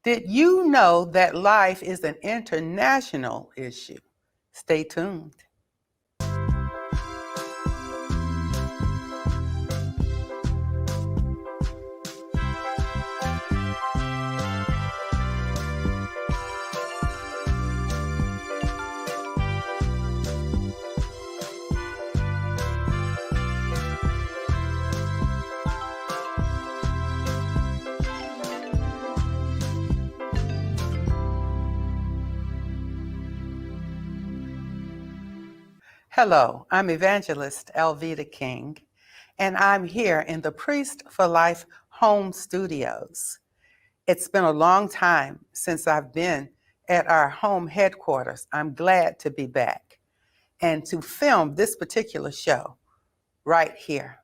Did you know that life is an international issue? Stay tuned. Hello, I'm Evangelist Alveda King, and I'm here in the Priest for Life home studios. It's been a long time since I've been at our home headquarters. I'm glad to be back and to film this particular show right here.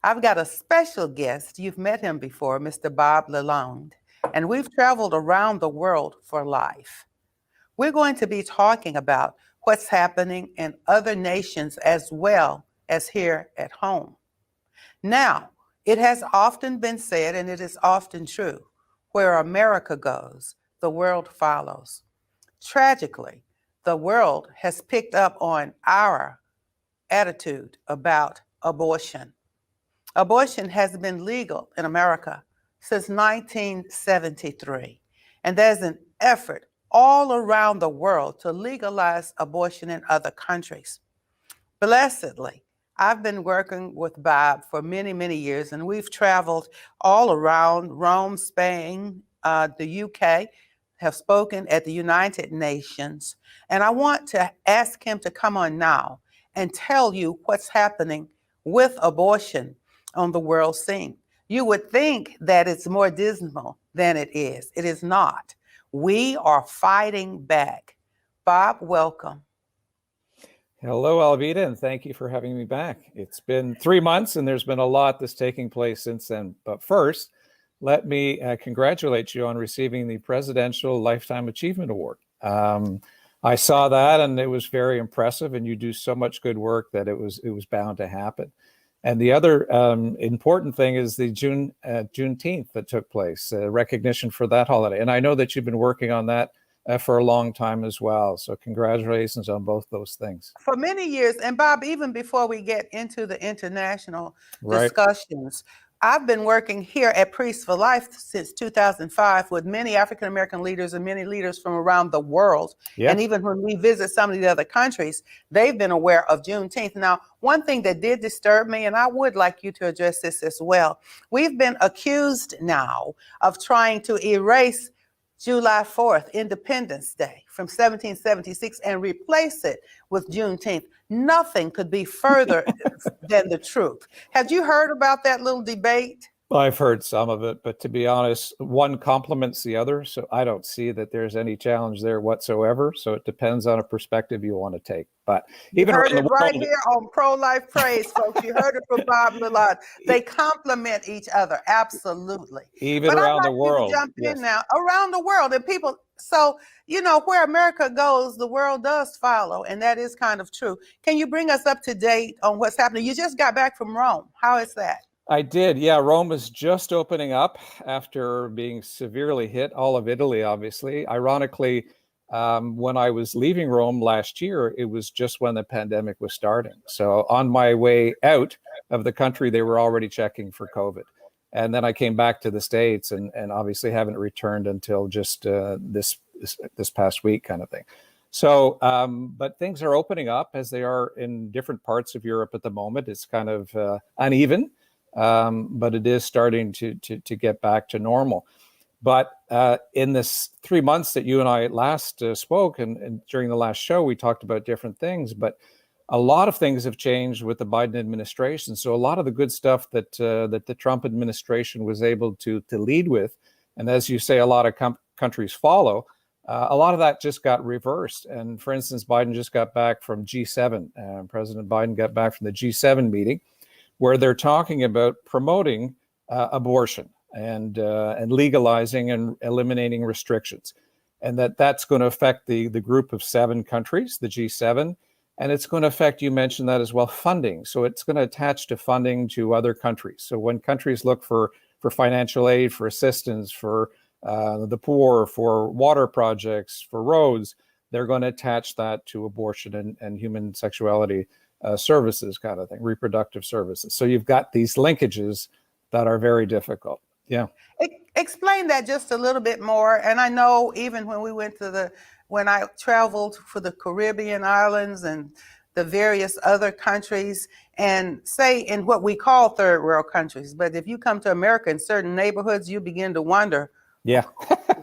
I've got a special guest. You've met him before, Mr. Bob Lalonde, and we've traveled around the world for life. We're going to be talking about what's happening in other nations as well as here at home. Now, it has often been said, and it is often true, where America goes, the world follows. Tragically, the world has picked up on our attitude about abortion. Abortion has been legal in America since 1973, and there's an effort all around the world to legalize abortion in other countries. Blessedly, I've been working with Bob for many, many years, and we've traveled all around Rome, Spain, the UK, have spoken at the United Nations, and I want to ask him to come on now and tell you what's happening with abortion on the world scene. You would think that it's more dismal than it is. It is not. We are fighting back. Bob, welcome. Hello, Alveda, and thank you for having me back. It's been 3 months, and there's been a lot that's taking place since then. But first, let me congratulate you on receiving the Presidential Lifetime Achievement Award. I saw that, and it was very impressive, and you do so much good work that it was bound to happen. And the other important thing is the Juneteenth that took place, recognition for that holiday. And I know that you've been working on that for a long time as well. So congratulations on both those things. For many years, and Bob, even before we get into the international discussions, I've been working here at Priest for Life since 2005 with many African-American leaders and many leaders from around the world. Yeah. And even when we visit some of the other countries, they've been aware of Juneteenth. Now, one thing that did disturb me, and I would like you to address this as well, we've been accused now of trying to erase July 4th, Independence Day from 1776 and replace it with Juneteenth. Nothing could be further than the truth. Have you heard about that little debate? I've heard some of it, but to be honest, one complements the other. So I don't see that there's any challenge there whatsoever. So it depends on a perspective you want to take. But even you heard it right here on Prolife Praise, folks. You heard it from Bob Lalonde. They complement each other, absolutely. Even around the world. Jump in now, around the world, and people. So you know where America goes, the world does follow, and that is kind of true. Can you bring us up to date on what's happening? You just got back from Rome. How is that? I did. Yeah, Rome is just opening up after being severely hit. All of Italy, obviously. Ironically, when I was leaving Rome last year, it was just when the pandemic was starting. So on my way out of the country, they were already checking for COVID. And then I came back to the States and obviously haven't returned until just this past week kind of thing. So, but things are opening up as they are in different parts of Europe at the moment. It's kind of uneven, but it is starting to get back to normal. But in this 3 months that you and I last spoke, and during the last show, we talked about different things, but a lot of things have changed with the Biden administration. So a lot of the good stuff that the Trump administration was able to lead with, and as you say, a lot of countries follow, a lot of that just got reversed. And for instance, Biden just got back from G7. President Biden got back from the G7 meeting, where they're talking about promoting abortion and legalizing and eliminating restrictions, and that's going to affect the group of 7 countries, the G7. And it's going to affect, you mentioned that as well, funding. So it's going to attach to funding to other countries. So when countries look for financial aid, for assistance, for the poor, for water projects, for roads, they're going to attach that to abortion and human sexuality services kind of thing, reproductive services. So you've got these linkages that are very difficult. Yeah. Explain that just a little bit more. And I know even when we went to when I traveled for the Caribbean islands and the various other countries, and say in what we call third world countries, but if you come to America in certain neighborhoods, you begin to wonder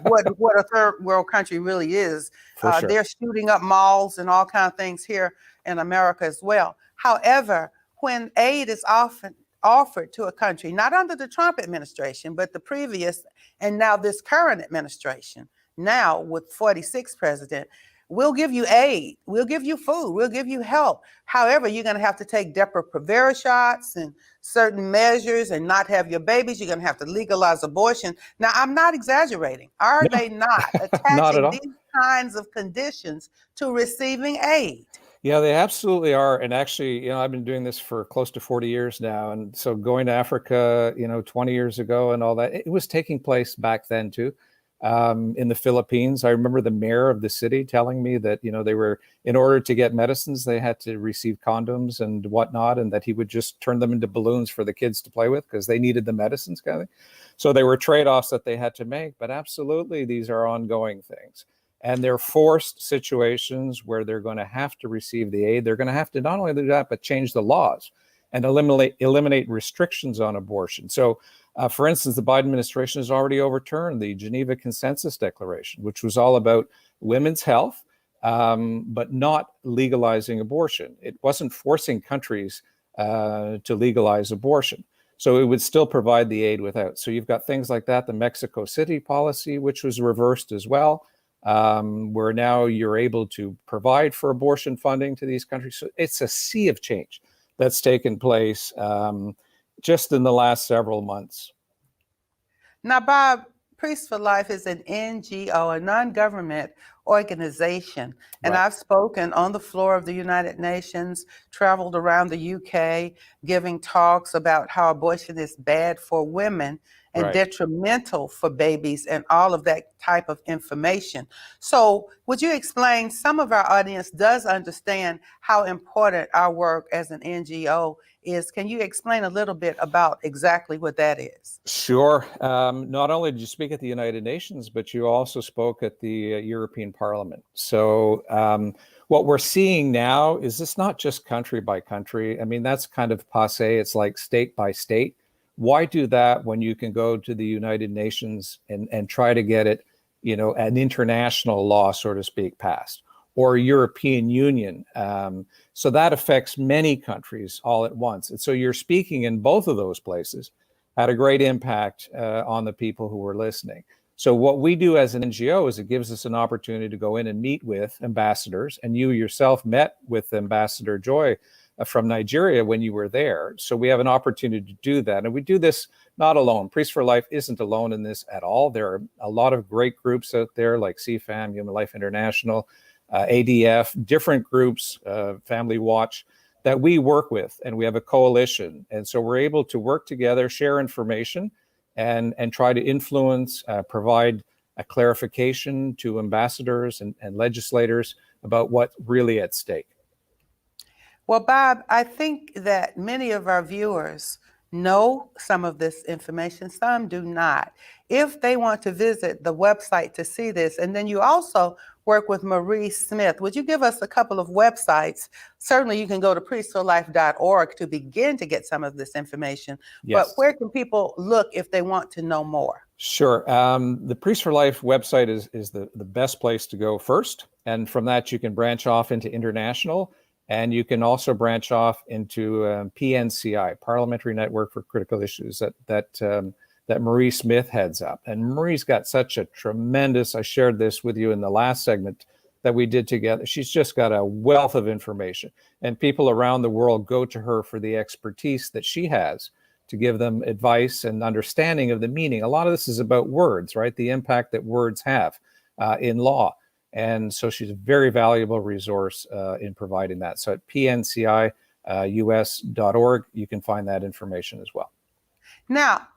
what a third world country really is. Sure. They're shooting up malls and all kinds of things here in America as well. However, when aid is often offered to a country, not under the Trump administration, but the previous and now this current administration, now with 46th president, we'll give you aid, we'll give you food, we'll give you help. However, you're going to have to take Depo-Provera shots and certain measures and not have your babies. You're going to have to legalize abortion. Now, I'm not exaggerating. Are they not attaching these kinds of conditions to receiving aid? Yeah, they absolutely are. And actually, I've been doing this for close to 40 years now. And so going to Africa, 20 years ago and all that, it was taking place back then too. In the Philippines, I remember the mayor of the city telling me that, they were, in order to get medicines, they had to receive condoms and whatnot, and that he would just turn them into balloons for the kids to play with because they needed the medicines kind of thing. So they were trade-offs that they had to make, but absolutely, these are ongoing things. And they're forced situations where they're going to have to receive the aid. They're going to have to not only do that, but change the laws and eliminate restrictions on abortion. So, for instance, the Biden administration has already overturned the Geneva Consensus Declaration, which was all about women's health, but not legalizing abortion. It wasn't forcing countries to legalize abortion. So it would still provide the aid without. So you've got things like that, the Mexico City policy, which was reversed as well, where now you're able to provide for abortion funding to these countries. So it's a sea of change that's taken place just in the last several months. Now, Bob, Priests for Life is an NGO, a non-government organization. And I've spoken on the floor of the United Nations, traveled around the UK, giving talks about how abortion is bad for women and detrimental for babies and all of that type of information. So would you explain, some of our audience does understand how important our work as an NGO is. Can you explain a little bit about exactly what that is? Sure. Not only did you speak at the United Nations, but you also spoke at the European Parliament. So what we're seeing now is it's not just country by country. I mean, that's kind of passé. It's like state by state. Why do that when you can go to the United Nations and try to get it, an international law, so to speak, passed, or European Union? So that affects many countries all at once. And so you're speaking in both of those places had a great impact on the people who were listening. So what we do as an NGO is it gives us an opportunity to go in and meet with ambassadors. And you yourself met with Ambassador Joy from Nigeria when you were there. So we have an opportunity to do that. And we do this not alone. Priests for Life isn't alone in this at all. There are a lot of great groups out there like CFAM, Human Life International, ADF, different groups, Family Watch, that we work with, and we have a coalition. And so we're able to work together, share information, and try to influence, provide a clarification to ambassadors and legislators about what's really at stake. Well, Bob, I think that many of our viewers know some of this information, some do not. If they want to visit the website to see this, and then you also work with Marie Smith, would you give us a couple of websites? Certainly you can go to priestforlife.org to begin to get some of this information, Yes. but where can people look if they want to know more? Sure. The Priest for Life website is the best place to go first. And from that, you can branch off into international, and you can also branch off into PNCI, Parliamentary Network for Critical Issues, that Marie Smith heads up. And Marie's got such a tremendous, I shared this with you in the last segment that we did together. She's just got a wealth of information, and people around the world go to her for the expertise that she has to give them advice and understanding of the meaning. A lot of this is about words, right? The impact that words have in law. And so she's a very valuable resource in providing that. So at pncius.org, you can find that information as well. Now,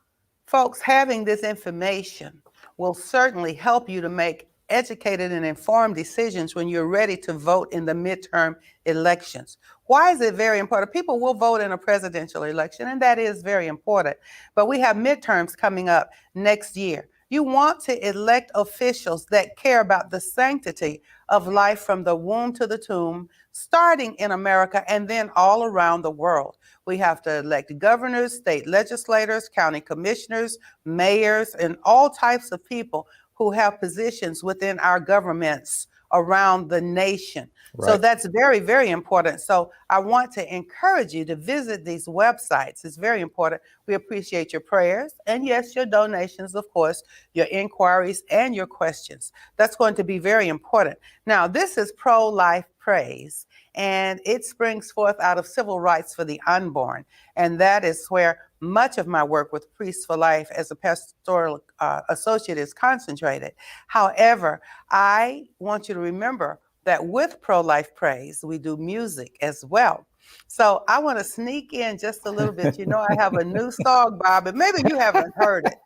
folks, having this information will certainly help you to make educated and informed decisions when you're ready to vote in the midterm elections. Why is it very important? People will vote in a presidential election, and that is very important. But we have midterms coming up next year. You want to elect officials that care about the sanctity of life from the womb to the tomb, starting in America and then all around the world. We have to elect governors, state legislators, county commissioners, mayors, and all types of people who have positions within our governments around the nation. Right. So that's very, very important. So I want to encourage you to visit these websites. It's very important. We appreciate your prayers and, yes, your donations, of course, your inquiries and your questions. That's going to be very important. Now, this is Prolife Praise, and it springs forth out of civil rights for the unborn. And that is where much of my work with Priests for Life as a pastoral associate is concentrated. However, I want you to remember that with Pro-Life Praise, we do music as well. So I want to sneak in just a little bit. You know, I have a new song, Bob, and maybe you haven't heard it.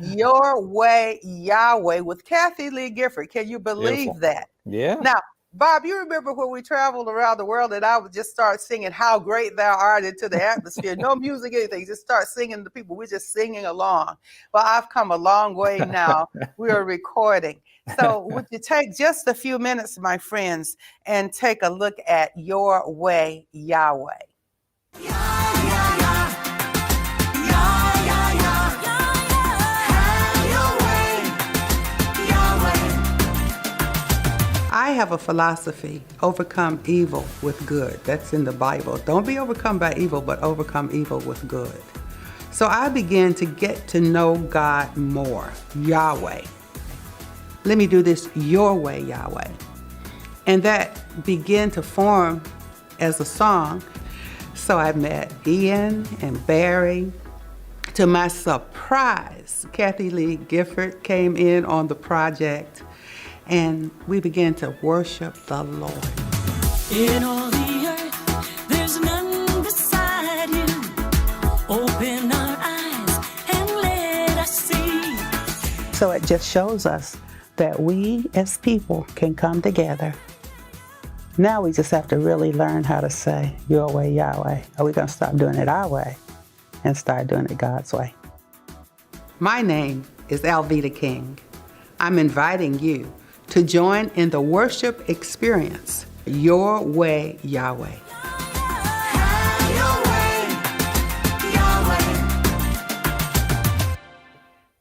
Your Way, Yahweh with Kathy Lee Gifford. Can you believe Beautiful. That? Yeah. Now, Bob, you remember when we traveled around the world and I would just start singing How Great Thou Art into the atmosphere. No music, anything, just start singing to people. We're just singing along. Well, I've come a long way now. We are recording. So would you take just a few minutes, my friends, and take a look at Your Way, Yahweh. I have a philosophy, overcome evil with good. That's in the Bible. Don't be overcome by evil, but overcome evil with good. So I began to get to know God more, Yahweh. Let me do this your way, Yahweh. And that began to form as a song. So I met Ian and Barry. To my surprise, Kathy Lee Gifford came in on the project, and we began to worship the Lord. In all the earth, there's none beside you. Open our eyes and let us see. So it just shows us that we as people can come together. Now we just have to really learn how to say, Your Way, Yahweh. Are we going to stop doing it our way and start doing it God's way? My name is Alveda King. I'm inviting you to join in the worship experience, Your Way, Yahweh.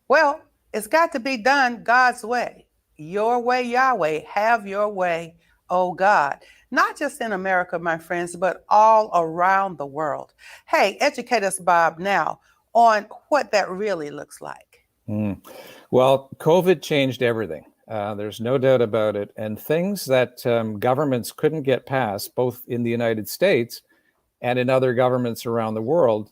Well, it's got to be done God's way. Your way, Yahweh. Have your way, oh God. Not just in America, my friends, but all around the world. Hey, educate us, Bob, now on what that really looks like. Well, COVID changed everything. There's no doubt about it. And things that governments couldn't get past, both in the United States and in other governments around the world,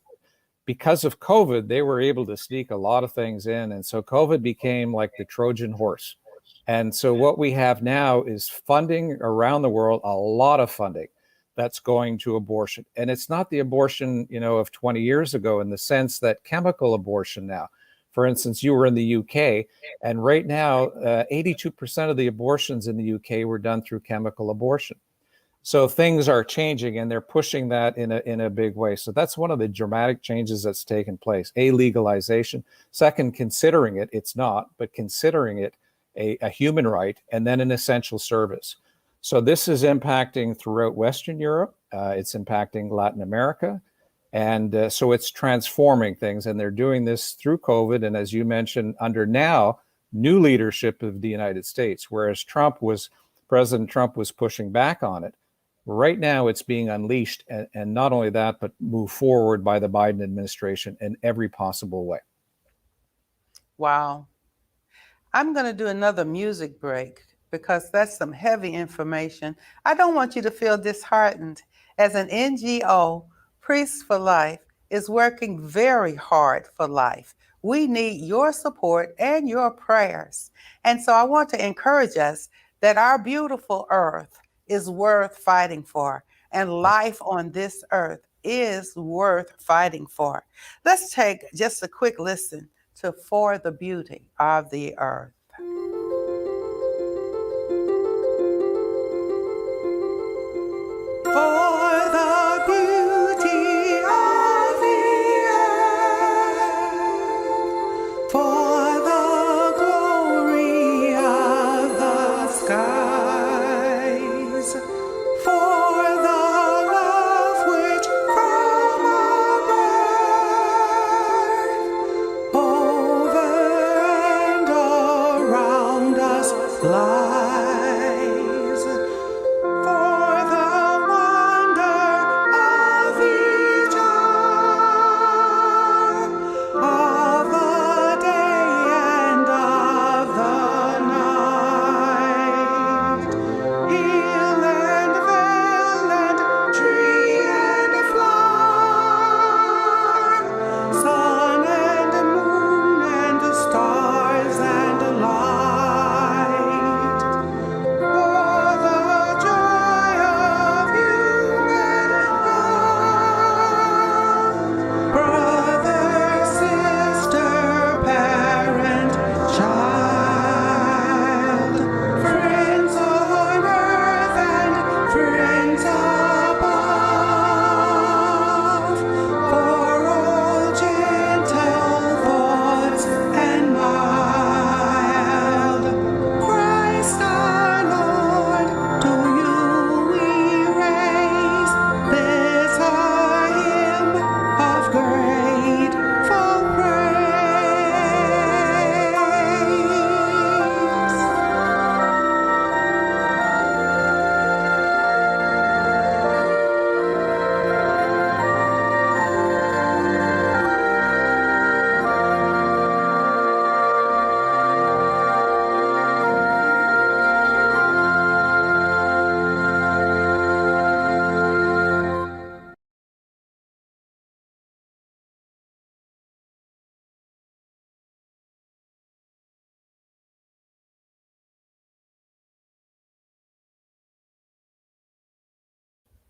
because of COVID, they were able to sneak a lot of things in. And so COVID became like the Trojan horse. And so what we have now is funding around the world, a lot of funding that's going to abortion. And it's not the abortion, of 20 years ago in the sense that chemical abortion now. For instance, you were in the UK, and right now, 82% of the abortions in the UK were done through chemical abortion. So things are changing, and they're pushing that in a big way. So that's one of the dramatic changes that's taken place. A, legalization. Second, considering it's not, but considering it a human right, and then an essential service. So this is impacting throughout Western Europe. It's impacting Latin America. And so it's transforming things, and they're doing this through COVID. And as you mentioned, under now new leadership of the United States, whereas President Trump was pushing back on it. Right now, it's being unleashed, and not only that, but moved forward by the Biden administration in every possible way. Wow. I'm going to do another music break because that's some heavy information. I don't want you to feel disheartened. As an NGO, Priests for Life is working very hard for life. We need your support and your prayers. And so I want to encourage us that our beautiful earth is worth fighting for, and life on this earth is worth fighting for. Let's take just a quick listen to For the Beauty of the Earth. For the beauty of the earth, for the glory of the skies, for the love which from above over and around us lies, for the wonder of each hour of the day and of the night. Hill and vale and tree and flower, sun and moon and stars and light, for the joy of human love, brother, sister, parent, child, friends on earth and friends above, for all gentle thoughts and mild. Christ our Lord, to you we raise this our hymn of grateful praise.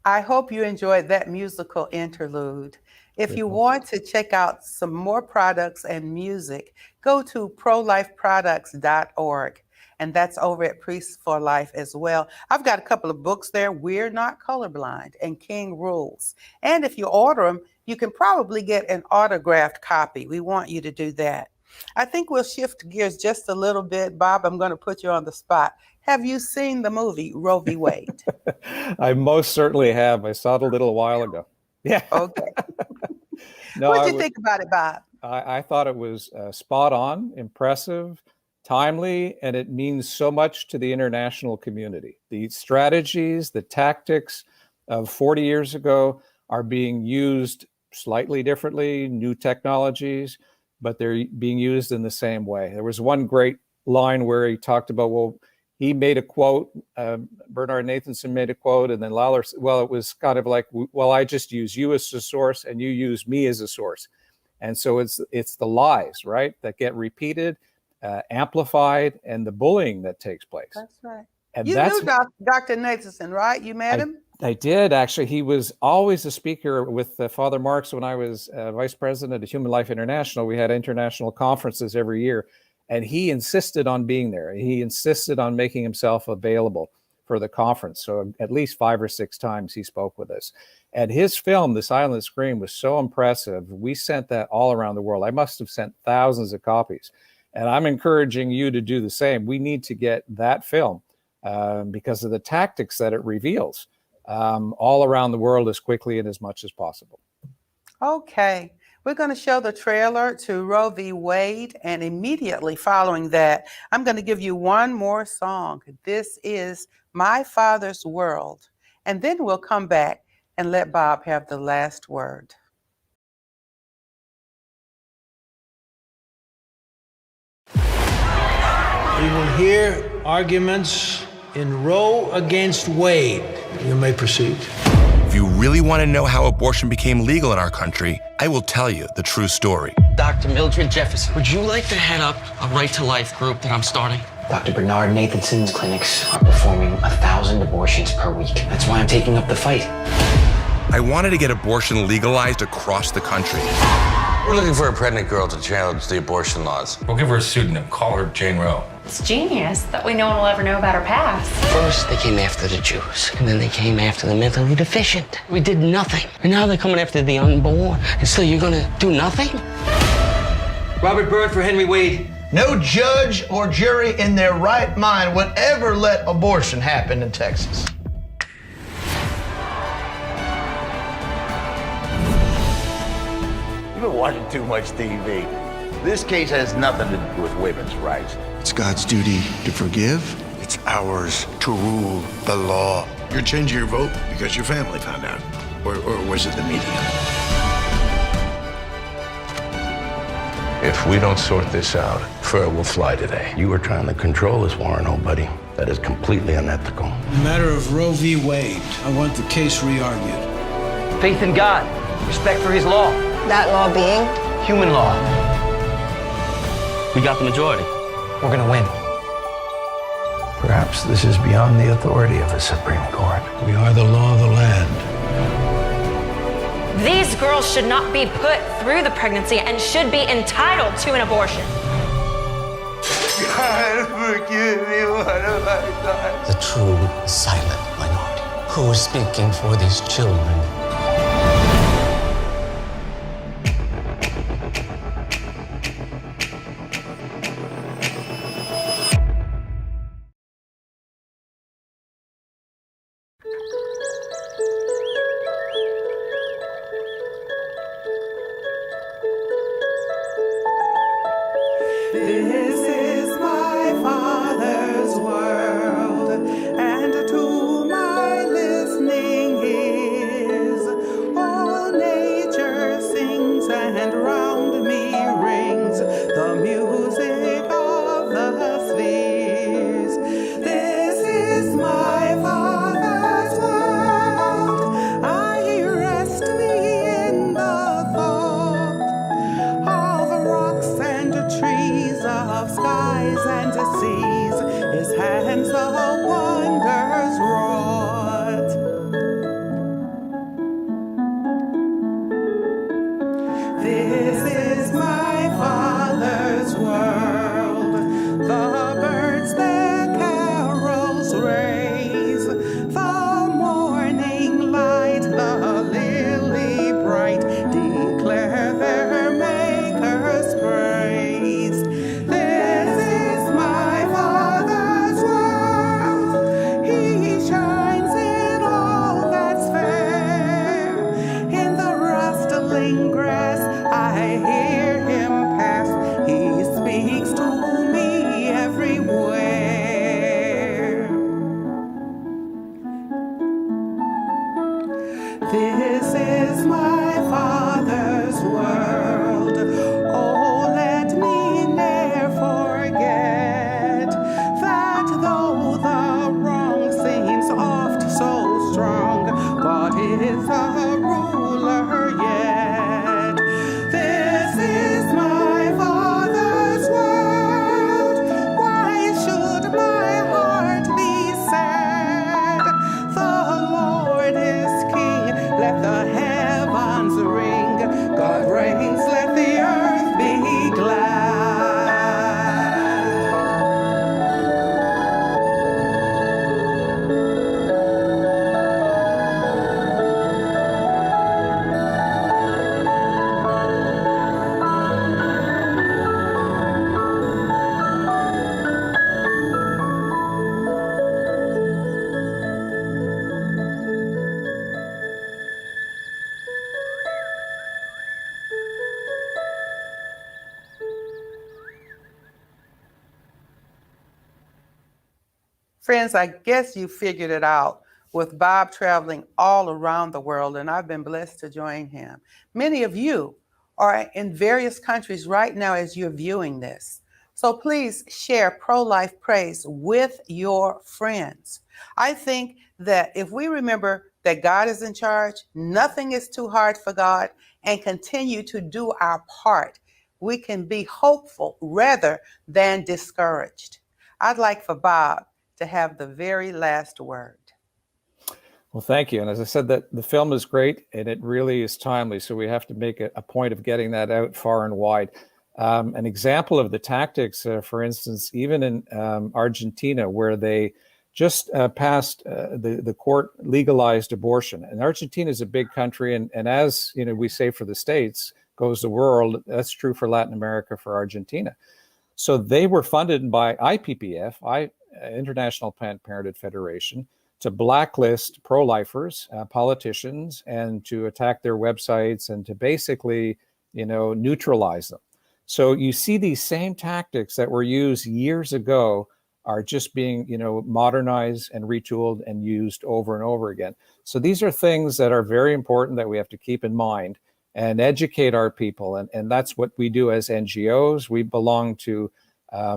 I hope you enjoyed that musical interlude. If you want to check out some more products and music, go to prolifeproducts.org. And that's over at Priests for Life as well. I've got a couple of books there, We're Not Colorblind and King Rules. And if you order them, you can probably get an autographed copy. We want you to do that. I think we'll shift gears just a little bit. Bob, I'm going to put you on the spot. Have you seen the movie Roe v. Wade? I most certainly have. I saw it a little while ago. Yeah. Okay. No, What did you think about it, Bob? I thought it was spot on, impressive, timely, and it means so much to the international community. The strategies, the tactics of 40 years ago are being used slightly differently, new technologies, but they're being used in the same way. There was one great line where he talked about, well, he made a quote, Bernard Nathanson made a quote, and then Lawler, well, it was kind of like, well, I just use you as a source and you use me as a source. And so it's the lies, right, that get repeated, amplified, and the bullying that takes place. That's right. And You knew Dr. Nathanson, right? You met him? I did, actually. He was always a speaker with Father Marks when I was vice president of Human Life International. We had international conferences every year, and he insisted on being there. He insisted on making himself available. for the conference. So at least 5 or 6 times he spoke with us. And his film, The Silent Scream, was so impressive. We sent that all around the world. I must have sent thousands of copies. And I'm encouraging you to do the same. We need to get that film because of the tactics that it reveals all around the world as quickly and as much as possible. Okay, we're going to show the trailer to Roe v. Wade, and immediately following that, I'm going to give you one more song. This is My Father's World, and then we'll come back and let Bob have the last word. We will hear arguments in Roe against Wade. You may proceed. If you really want to know how abortion became legal in our country, I will tell you the true story. Dr. Mildred Jefferson, would you like to head up a Right to Life group that I'm starting? Dr. Bernard Nathanson's clinics are performing 1,000 abortions per week. That's why I'm taking up the fight. I wanted to get abortion legalized across the country. We're looking for a pregnant girl to challenge the abortion laws. We'll give her a pseudonym. Call her Jane Roe. It's genius that way no one will ever know about her past. First, they came after the Jews, and then they came after the mentally deficient. We did nothing. And now they're coming after the unborn. And so you're gonna do nothing? Robert Byrd for Henry Wade. No judge or jury in their right mind would ever let abortion happen in Texas. You've been watching too much TV. This case has nothing to do with women's rights. It's God's duty to forgive. It's ours to rule the law. You're changing your vote because your family found out. Or was it the media? If we don't sort this out, fur will fly today. You are trying to control us, Warren, old buddy. That is completely unethical. In the matter of Roe v. Wade, I want the case re-argued. Faith in God, respect for his law. That law being? Human law. We got the majority. We're gonna win. Perhaps this is beyond the authority of the Supreme Court. We are the law of the land. These girls should not be put through the pregnancy and should be entitled to an abortion. God, forgive me, what have I done? The true silent minority. Who is speaking for these children? This is my Father's world, and to my listening ears, all nature sings, and round me rings the music of the spheres. This is my Father's world, I rest me in the thought of rocks and trees, of skies and seas, his hands the wonders wrought. This is my Father's world, the birds their carols raise, the morning light, the lily bright, declare their Maker's praise. This is my Father's world, he shines in all that's fair. In the rustling grass I hear him pass, he speaks to me everywhere. This is my Father's world, oh let me ne'er forget that though the wrong seems oft so strong, God is a ruler yet. This is my Father's world, why should my heart be sad? The Lord is King, let the heavens ring, God reigns, let the earth be glad. Friends, I guess you figured it out with Bob traveling all around the world, and I've been blessed to join him. Many of you are in various countries right now as you're viewing this. So please share Pro-Life Praise with your friends. I think that if we remember that God is in charge, nothing is too hard for God, and continue to do our part, we can be hopeful rather than discouraged. I'd like for Bob to have the very last word. Well, thank you. And as I said, that the film is great and it really is timely. So we have to make a point of getting that out far and wide. An example of the tactics, for instance, even in Argentina, where they just passed the court legalized abortion. And Argentina is a big country, and as we say for the States goes the world, that's true for Latin America, for Argentina. So they were funded by IPPF, International Planned Parenthood Federation, to blacklist pro-lifers, politicians, and to attack their websites and to basically, neutralize them. So you see these same tactics that were used years ago are just being, modernized and retooled and used over and over again. So these are things that are very important that we have to keep in mind and educate our people. And that's what we do as NGOs. We belong to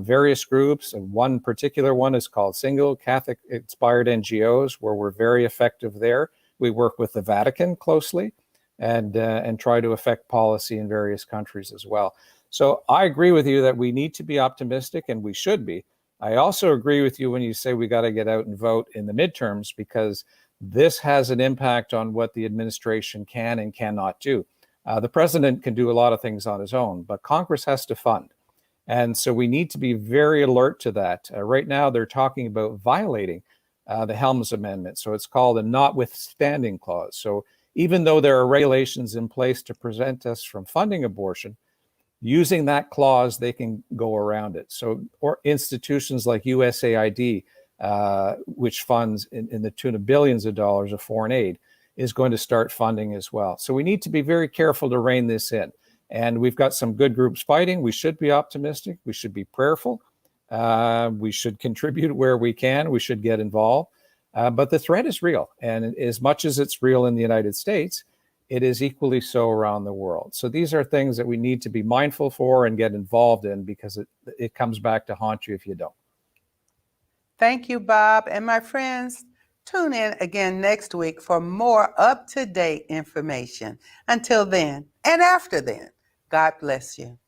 various groups, and one particular one is called Single Catholic Inspired NGOs, where we're very effective there. We work with the Vatican closely and try to affect policy in various countries as well. So I agree with you that we need to be optimistic, and we should be. I also agree with you when you say we got to get out and vote in the midterms, because this has an impact on what the administration can and cannot do. The president can do a lot of things on his own, but Congress has to fund. And so we need to be very alert to that. Right now, they're talking about violating the Helms Amendment. So it's called a notwithstanding clause. So even though there are regulations in place to prevent us from funding abortion, using that clause, they can go around it. So, or institutions like USAID, which funds in the tune of billions of dollars of foreign aid, is going to start funding as well. So we need to be very careful to rein this in. And we've got some good groups fighting. We should be optimistic. We should be prayerful. We should contribute where we can. We should get involved. But the threat is real. And as much as it's real in the United States, it is equally so around the world. So these are things that we need to be mindful for and get involved in, because it comes back to haunt you if you don't. Thank you, Bob. And my friends, tune in again next week for more up-to-date information. Until then, and after then, God bless you.